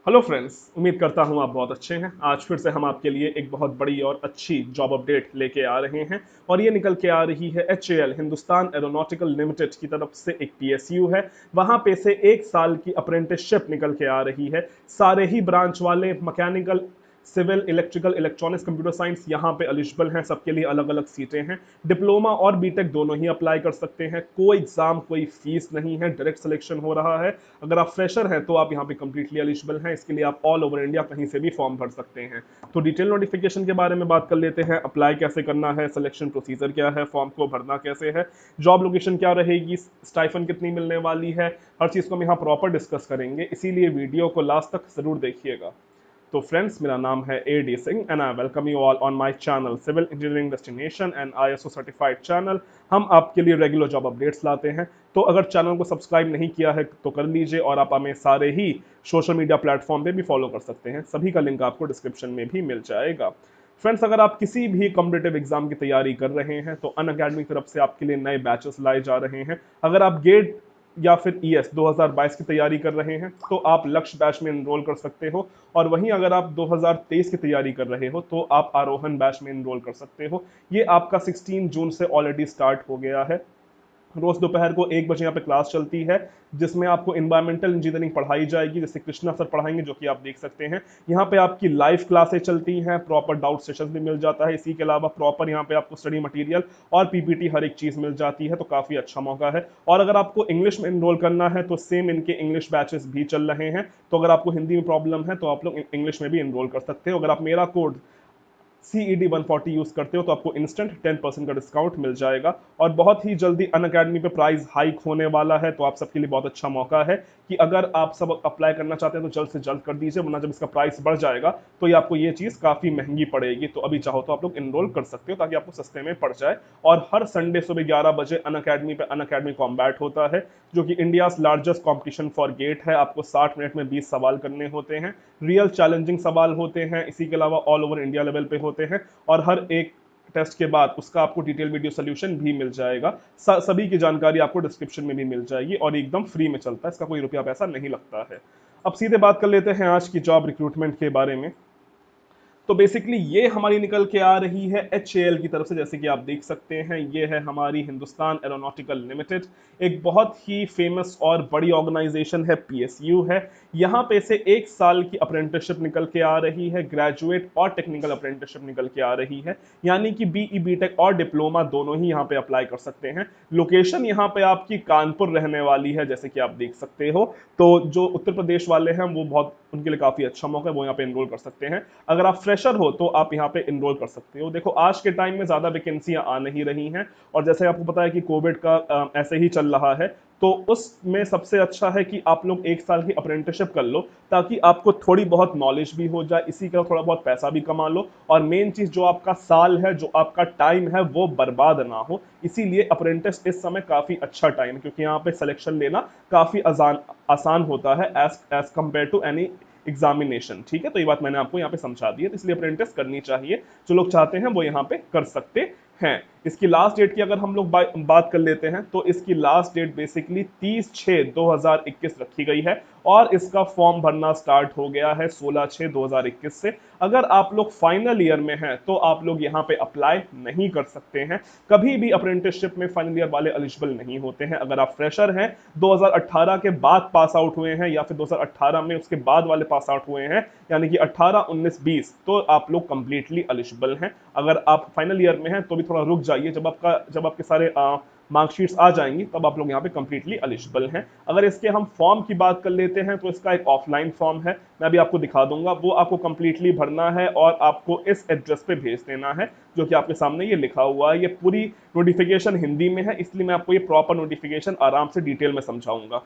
Hello friends, उम्मीद करता हूँ आप बहुत अच्छे हैं। आज फिर से हम आपके लिए एक बहुत बड़ी और अच्छी जॉब अपडेट लेके आ रहे हैं और ये निकल के आ रही है HAL हिंदुस्तान एरोनॉटिकल लिमिटेड की तरफ से। एक PSU है, वहाँ पे से 1 साल की अप्रेंटिसशिप निकल के आ रही है। सारे ही ब्रांच वाले mechanical, civil, electrical, electronics, computer science यहाँ पे एलिजिबल हैं। सबके लिए अलग अलग सीटें हैं। डिप्लोमा और बीटेक दोनों ही अप्लाई कर सकते हैं। कोई एग्जाम, कोई फीस नहीं है, डायरेक्ट सिलेक्शन हो रहा है। अगर आप फ्रेशर हैं तो आप यहाँ पे कंप्लीटली एलिजिबल हैं। इसके लिए आप ऑल ओवर इंडिया कहीं से भी फॉर्म भर सकते हैं। तो डिटेल नोटिफिकेशन के बारे में बात कर लेते हैं। अप्लाई कैसे करना है, सिलेक्शन प्रोसीजर क्या है, फॉर्म को भरना कैसे है, जॉब लोकेशन क्या रहेगी, स्टाइफन कितनी मिलने वाली है, हर चीज़ को हम यहाँ प्रॉपर डिस्कस करेंगे। इसीलिए वीडियो को लास्ट तक जरूर देखिएगा। तो फ्रेंड्स, मेरा नाम है AD Singh and I welcome you all on my channel civil engineering destination and ISO certified channel. हम आपके लिए रेगुलर जॉब अपडेट्स लाते हैं। तो अगर चैनल को सब्सक्राइब नहीं किया है तो कर लीजिए और आप हमें सारे ही सोशल मीडिया प्लेटफॉर्म पे भी फॉलो कर सकते हैं। सभी का लिंक आपको डिस्क्रिप्शन में भी मिल जाएगा। फ्रेंड्स, अगर आप किसी भी कॉम्पिटेटिव एग्जाम की तैयारी कर रहे हैं तो अनअकैडमी की तरफ से आपके लिए नए बैचेस लाए जा रहे हैं। अगर आप गेट या फिर ES 2022 की तैयारी कर रहे हैं तो आप लक्ष्य बैच में एनरोल कर सकते हो। और वहीं अगर आप 2023 की तैयारी कर रहे हो तो आप आरोहण बैच में एनरोल कर सकते हो। ये आपका 16 जून से ऑलरेडी स्टार्ट हो गया है। रोज दोपहर को 1 बजे यहाँ पे क्लास चलती है, जिसमें आपको इन्वायरमेंटल इंजीनियरिंग पढ़ाई जाएगी, जैसे कृष्णा सर पढ़ाएंगे, जो कि आप देख सकते हैं। यहाँ पे आपकी लाइव क्लासेस चलती हैं, प्रॉपर डाउट सेशन भी मिल जाता है। इसी के अलावा प्रॉपर यहाँ पे आपको स्टडी मटेरियल और PPT हर एक चीज मिल जाती है। तो काफी अच्छा मौका है। और अगर आपको इंग्लिश में एनरोल करना है तो सेम इनके इंग्लिश बैचेस भी चल रहे हैं। तो अगर आपको हिंदी में प्रॉब्लम है तो आप लोग इंग्लिश में भी एनरोल कर सकते हो। अगर आप मेरा कोड CED 140 यूज करते हो तो आपको इंस्टेंट 10% का डिस्काउंट मिल जाएगा। और बहुत ही जल्दी अनअकैडमी पे प्राइस हाइक होने वाला है। तो आप सबके लिए बहुत अच्छा मौका है कि अगर आप सब अप्लाई करना चाहते हैं तो जल्द से जल्द कर दीजिए, वरना जब इसका प्राइस बढ़ जाएगा तो ये आपको ये चीज काफी महंगी पड़ेगी। तो अभी चाहो तो आप लोग इनरोल कर सकते हो ताकि आपको सस्ते में पड़ जाए। और हर संडे सुबह 11 बजे अनअकैडमी पे अनअकैडमी कॉम्बैट होता है, जो कि India largest competition for GATE है। आपको 60 मिनट में 20 सवाल करने होते हैं। रियल चैलेंजिंग सवाल होते हैं। इसी के अलावा ऑल ओवर इंडिया लेवल पे होते हैं। और हर एक टेस्ट के बाद उसका आपको डिटेल वीडियो सोल्यूशन भी मिल जाएगा। सभी की जानकारी आपको डिस्क्रिप्शन में भी मिल जाएगी और एकदम फ्री में चलता है। इसका कोई रुपया पैसा नहीं लगता है। अब सीधे बात कर लेते हैं आज की जॉब रिक्रूटमेंट के बारे में। तो बेसिकली ये हमारी निकल के आ रही है HAL की तरफ से। जैसे कि आप देख सकते हैं, ये है हमारी हिंदुस्तान एरोनॉटिकल लिमिटेड। एक बहुत ही फेमस और बड़ी ऑर्गेनाइजेशन है, PSU है। यहाँ पे से 1 साल की अप्रेंटिसशिप निकल के आ रही है। ग्रेजुएट और टेक्निकल अप्रेंटिसशिप निकल के आ रही है, यानी कि BE BTech और डिप्लोमा दोनों ही यहाँ पे अप्लाई कर सकते हैं। लोकेशन यहाँ पे आपकी कानपुर रहने वाली है, जैसे कि आप देख सकते हो। तो जो उत्तर प्रदेश वाले हैं वो बहुत, उनके लिए काफी अच्छा मौका है, वो यहाँ पे एनरोल कर सकते हैं। अगर आप फ्रेशर हो तो आप यहाँ पे इनरोल कर सकते हो। देखो, आज के टाइम में ज्यादा वैकेंसियां आ नहीं रही हैं। और जैसे आपको पता है कि कोविड का ऐसे ही चल रहा है, तो उसमें सबसे अच्छा है कि आप लोग 1 साल की अप्रेंटिसशिप कर लो, ताकि आपको थोड़ी बहुत नॉलेज भी हो जाए, इसी का थोड़ा बहुत पैसा भी कमा लो। और मेन चीज, जो आपका साल है, जो आपका टाइम है, वो बर्बाद ना हो। इसीलिए अप्रेंटिस इस समय काफी अच्छा टाइम है, क्योंकि यहाँ पे सिलेक्शन लेना काफी आसान आसान होता है as as compare to any examination. ठीक है, तो ये बात मैंने आपको यहाँ पे समझा दी है। तो इसलिए अप्रेंटिस करनी चाहिए। जो लोग चाहते हैं वो यहाँ पे कर सकते हैं। इसकी लास्ट डेट की अगर हम लोग बात कर लेते हैं तो इसकी लास्ट डेट बेसिकली 30/6/2021 रखी गई है। और इसका फॉर्म भरना स्टार्ट हो गया है 16/6/2021 से। अगर आप लोग फाइनल ईयर में हैं तो आप लोग यहाँ पे अप्लाई नहीं कर सकते हैं। कभी भी अप्रेंटिसशिप में फाइनल ईयर वाले एलिजिबल नहीं होते हैं। अगर आप फ्रेशर हैं, 2018 के बाद पास आउट हुए हैं, या फिर 2018 में उसके बाद वाले पास आउट हुए हैं, यानी कि 18, 19, 20, तो आप लोग कंप्लीटली एलिजिबल हैं। अगर आप फाइनल ईयर में हैं तो भी थोड़ा रुक जाइए, जब आपके सारे मार्कशीट्स आ जाएंगी तब आप लोग यहाँ पे कंप्लीटली एलिजिबल हैं। अगर इसके हम फॉर्म की बात कर लेते हैं तो इसका एक ऑफलाइन फॉर्म है, मैं अभी आपको दिखा दूंगा। वो आपको कंप्लीटली भरना है और आपको इस एड्रेस पे भेज देना है, जो कि आपके सामने ये लिखा हुआ है। ये पूरी नोटिफिकेशन हिंदी में है, इसलिए मैं आपको ये प्रॉपर नोटिफिकेशन आराम से डिटेल में समझाऊंगा।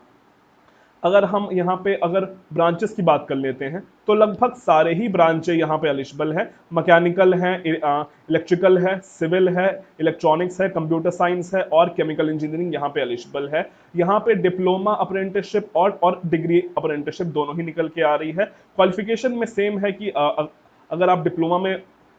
अगर हम यहाँ पे अगर ब्रांचेस की बात कर लेते हैं तो लगभग सारे ही ब्रांचें यहाँ पे एलिजिबल हैं। मैकेनिकल है, इलेक्ट्रिकल है, सिविल है, इलेक्ट्रॉनिक्स है, कंप्यूटर साइंस है और केमिकल इंजीनियरिंग यहाँ पे एलिजिबल है। यहाँ पे डिप्लोमा अप्रेंटिसशिप और डिग्री अप्रेंटिसशिप दोनों ही निकल के आ रही है। क्वालिफिकेशन में सेम है कि अगर आप डिप्लोमा में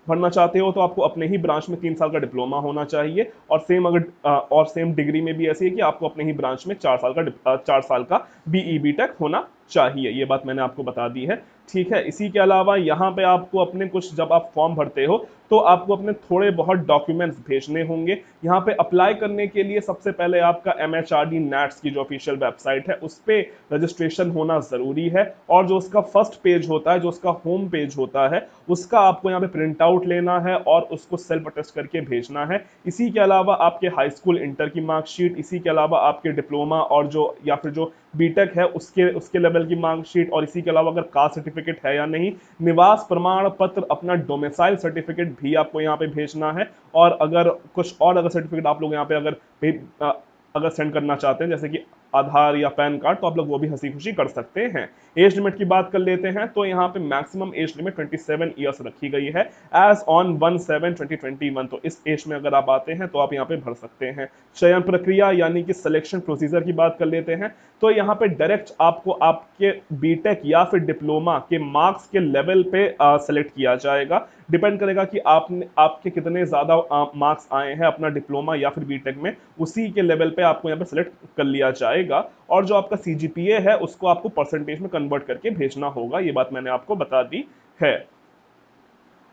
भरना चाहते हो तो आपको अपने ही ब्रांच में 3 साल का डिप्लोमा होना चाहिए। और सेम डिग्री में भी ऐसी है कि आपको अपने ही ब्रांच में 4 साल का 4 साल का BE BTech होना चाहिए, ये बात मैंने आपको बता दी है। ठीक है, इसी के अलावा यहाँ पे आपको अपने कुछ, जब आप फॉर्म भरते हो तो आपको अपने थोड़े बहुत डॉक्यूमेंट्स भेजने होंगे। यहाँ पे अप्लाई करने के लिए सबसे पहले आपका MHRD NATS की जो ऑफिशियल वेबसाइट है उस पे रजिस्ट्रेशन होना ज़रूरी है, और जो उसका फर्स्ट पेज होता है, जो उसका होम पेज होता है, उसका आपको यहाँ पे प्रिंट आउट लेना है और उसको सेल्फ अटेस्ट करके भेजना है। इसी के अलावा आपके हाई स्कूल इंटर की मार्कशीट, इसी के अलावा आपके डिप्लोमा और जो या फिर जो बीटेक है उसके उसके लेवल की मार्कशीट, और इसी के अलावा अगर कास्ट सर्टिफिकेट है या नहीं, निवास प्रमाण पत्र, अपना डोमिसाइल सर्टिफिकेट भी आपको यहाँ पे भेजना है। और अगर कुछ और अगर सर्टिफिकेट आप लोग यहाँ पे अगर सेंड करना चाहते हैं, जैसे कि आधार या पैन कार्ड, तो आप लोग वो भी हंसी खुशी कर सकते हैं। एज लिमिट की बात कर लेते हैं, तो यहाँ पे मैक्सिमम एज लिमिट 27 ईयर्स रखी गई है एज ऑन 1/7/2021। तो इस एज में अगर आप आते हैं तो आप यहाँ पे भर सकते हैं। चयन प्रक्रिया यानी कि सिलेक्शन प्रोसीजर की बात कर लेते हैं, तो यहाँ पे डायरेक्ट आपको आपके बीटेक या फिर डिप्लोमा के मार्क्स के लेवल पे सेलेक्ट किया जाएगा। डिपेंड करेगा कि आपने आपके कितने ज़्यादा मार्क्स आए हैं अपना डिप्लोमा या फिर बीटेक में, उसी के लेवल पे आपको यहाँ पे सेलेक्ट कर लिया जाएगा। और जो आपका CGPA है उसको आपको परसेंटेज में कन्वर्ट करके भेजना होगा, ये बात मैंने आपको बता दी है।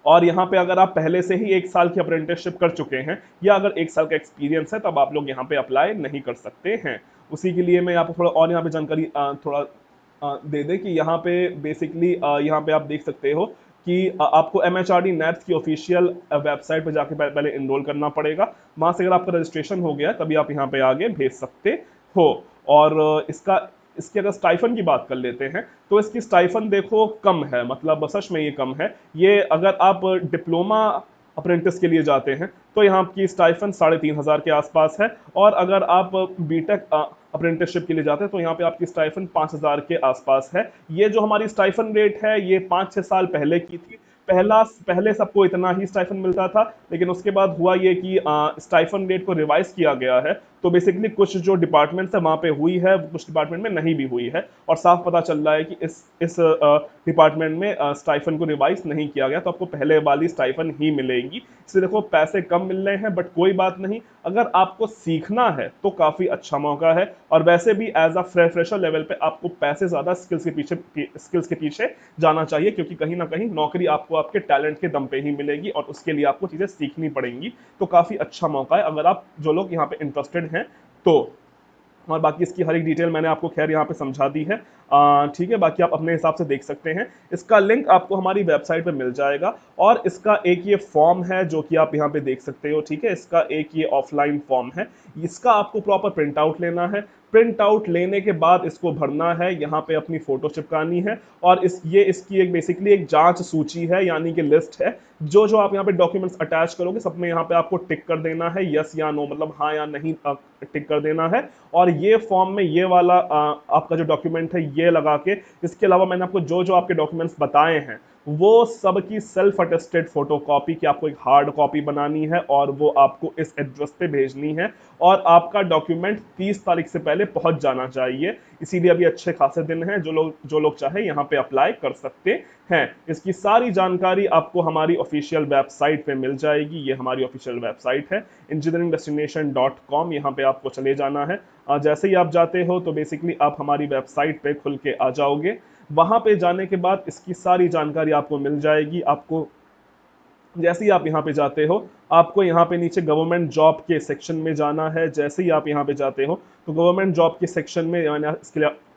और यहाँ पे अगर आप पहले से ही 1 साल की अप्रेंटिसशिप कर चुके हैं या अगर 1 साल का एक्सपीरियंस है, तब आप लोग यहाँ पे अप्लाई नहीं कर सकते हैं। उसी के लिए मैं यहाँ पे थोड़ा और यहाँ पे जानकारी थोड़ा दे दें कि यहाँ पे बेसिकली यहाँ पे आप देख सकते हो कि आपको MHRD NATS की ऑफिशियल वेबसाइट पर जाके पहले इनरोल करना पड़ेगा। वहां से अगर आपका रजिस्ट्रेशन हो गया तभी आप यहाँ पे आगे भेज सकते हो। और इसका इसके अगर स्टाइफन की बात कर लेते हैं, तो इसकी स्टाइफन देखो कम है, मतलब सच में ये कम है। ये अगर आप डिप्लोमा अप्रेंटिस के लिए जाते हैं तो यहाँ की स्टाइफन 3,500 के आसपास है, और अगर आप बीटेक अप्रेंटिसशिप के लिए जाते हैं तो यहाँ पे आपकी स्टाइफन 5,000 के आसपास है। ये जो हमारी स्टाइफन रेट है ये 5-6 साल पहले की थी। पहले सबको इतना ही स्टाइफन मिलता था, लेकिन उसके बाद हुआ ये कि स्टाइफन रेट को रिवाइज किया गया है। तो बेसिकली कुछ जो डिपार्टमेंट्स है वहां पे हुई है, कुछ डिपार्टमेंट में नहीं भी हुई है, और साफ पता चल रहा है कि इस डिपार्टमेंट में स्टाइफन को रिवाइज नहीं किया गया, तो आपको पहले वाली स्टाइफन ही मिलेगी। इसलिए देखो पैसे कम मिल रहे हैं, बट कोई बात नहीं, अगर आपको सीखना है तो काफी अच्छा मौका है। और वैसे भी एज अ फ्रेशर लेवल पे आपको पैसे ज्यादा स्किल्स के पीछे जाना चाहिए, क्योंकि कहीं ना कहीं नौकरी आपको आपके टैलेंट के दम पे ही मिलेगी और उसके लिए आपको चीजें सीखनी पड़ेंगी। तो काफी अच्छा मौका है अगर आप जो लोग यहाँ पे इंटरेस्टेड हैं तो। और बाकी इसकी हर एक डिटेल मैंने आपको खैर यहाँ पे समझा दी है। ठीक है, बाकी आप अपने हिसाब से देख सकते हैं। इसका लिंक आपको हमारी वेबसाइट पे मिल जाएगा। और इसका एक ये फॉर्म है जो कि आप यहाँ पे देख सकते हो, ठीक है, इसका एक ये ऑफलाइन फॉर्म है। इसका आपको प्रॉपर प्रिंट आउट लेना है। प्रिंट आउट लेने के बाद इसको भरना है, यहाँ पे अपनी फोटो चिपकानी है, और इसकी एक बेसिकली एक जांच सूची है, यानी कि लिस्ट है। जो जो आप यहाँ पे डॉक्यूमेंट्स अटैच करोगे सब में यहाँ पे आपको टिक कर देना है, यस या नो, मतलब हाँ या नहीं टिक कर देना है। और ये फॉर्म में ये वाला आपका जो डॉक्यूमेंट है ये लगा के, इसके अलावा मैंने आपको जो जो आपके डॉक्यूमेंट्स बताए हैं वो सब की सेल्फ अटेस्टेड फोटो कॉपी की आपको एक हार्ड कॉपी बनानी है, और वो आपको इस एड्रेस पे भेजनी है। और आपका डॉक्यूमेंट 30 तारीख से पहले पहुंच जाना चाहिए। इसीलिए अभी अच्छे खासे दिन हैं, जो लोग चाहे यहाँ पे अप्लाई कर सकते हैं। इसकी सारी जानकारी आपको हमारी ऑफिशियल वेबसाइट पे मिल जाएगी। ये हमारी ऑफिशियल वेबसाइट है engineeringdestination.com, यहाँ पे आपको चले जाना है। जैसे ही आप जाते हो तो बेसिकली आप हमारी वेबसाइट पे खुल के आ जाओगे। वहां पे जाने के बाद इसकी सारी जानकारी आपको मिल जाएगी। आपको जैसे ही आप यहाँ पे जाते हो, आपको यहाँ पे नीचे गवर्नमेंट जॉब के सेक्शन में जाना है। जैसे ही आप यहाँ पे जाते हो तो गवर्नमेंट जॉब के सेक्शन में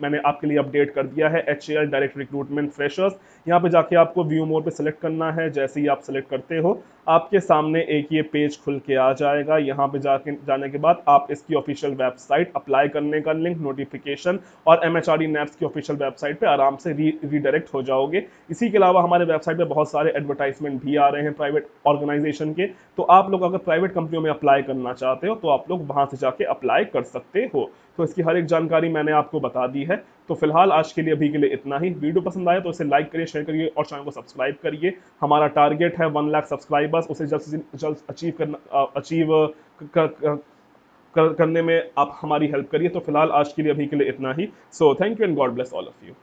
मैंने आपके लिए अपडेट कर दिया है HAL डायरेक्ट रिक्रूटमेंट फ्रेशर्स। यहाँ पे जाके आपको व्यू मोर पे सेलेक्ट करना है। जैसे ही आप सेलेक्ट करते हो आपके सामने एक ये पेज खुल के आ जाएगा। यहाँ पे जाने के बाद आप इसकी ऑफिशियल वेबसाइट, अप्लाई करने का लिंक, नोटिफिकेशन और MHRD NATS की ऑफिशियल वेबसाइट पे आराम से रीडायरेक्ट हो जाओगे। इसी के अलावा हमारे वेबसाइट पे बहुत सारे एडवर्टाइजमेंट भी आ रहे हैं प्राइवेट ऑर्गेनाइजेशन के, तो आप लोग अगर प्राइवेट कंपनियों में अप्लाई करना चाहते हो तो आप लोग वहां से जाके अप्लाई कर सकते हो। तो इसकी हर एक जानकारी मैंने आपको बता दी है। तो फिलहाल आज के लिए अभी के लिए इतना ही। वीडियो पसंद आया तो इसे लाइक करिए, शेयर करिए और चैनल को सब्सक्राइब करिए। हमारा टारगेट है 1 लाख सब्सक्राइबर्स, उसे जल्द से जल्द अचीव करने में आप हमारी हेल्प करिए। तो फिलहाल आज के लिए अभी के लिए इतना ही। So thank you and God bless all of you.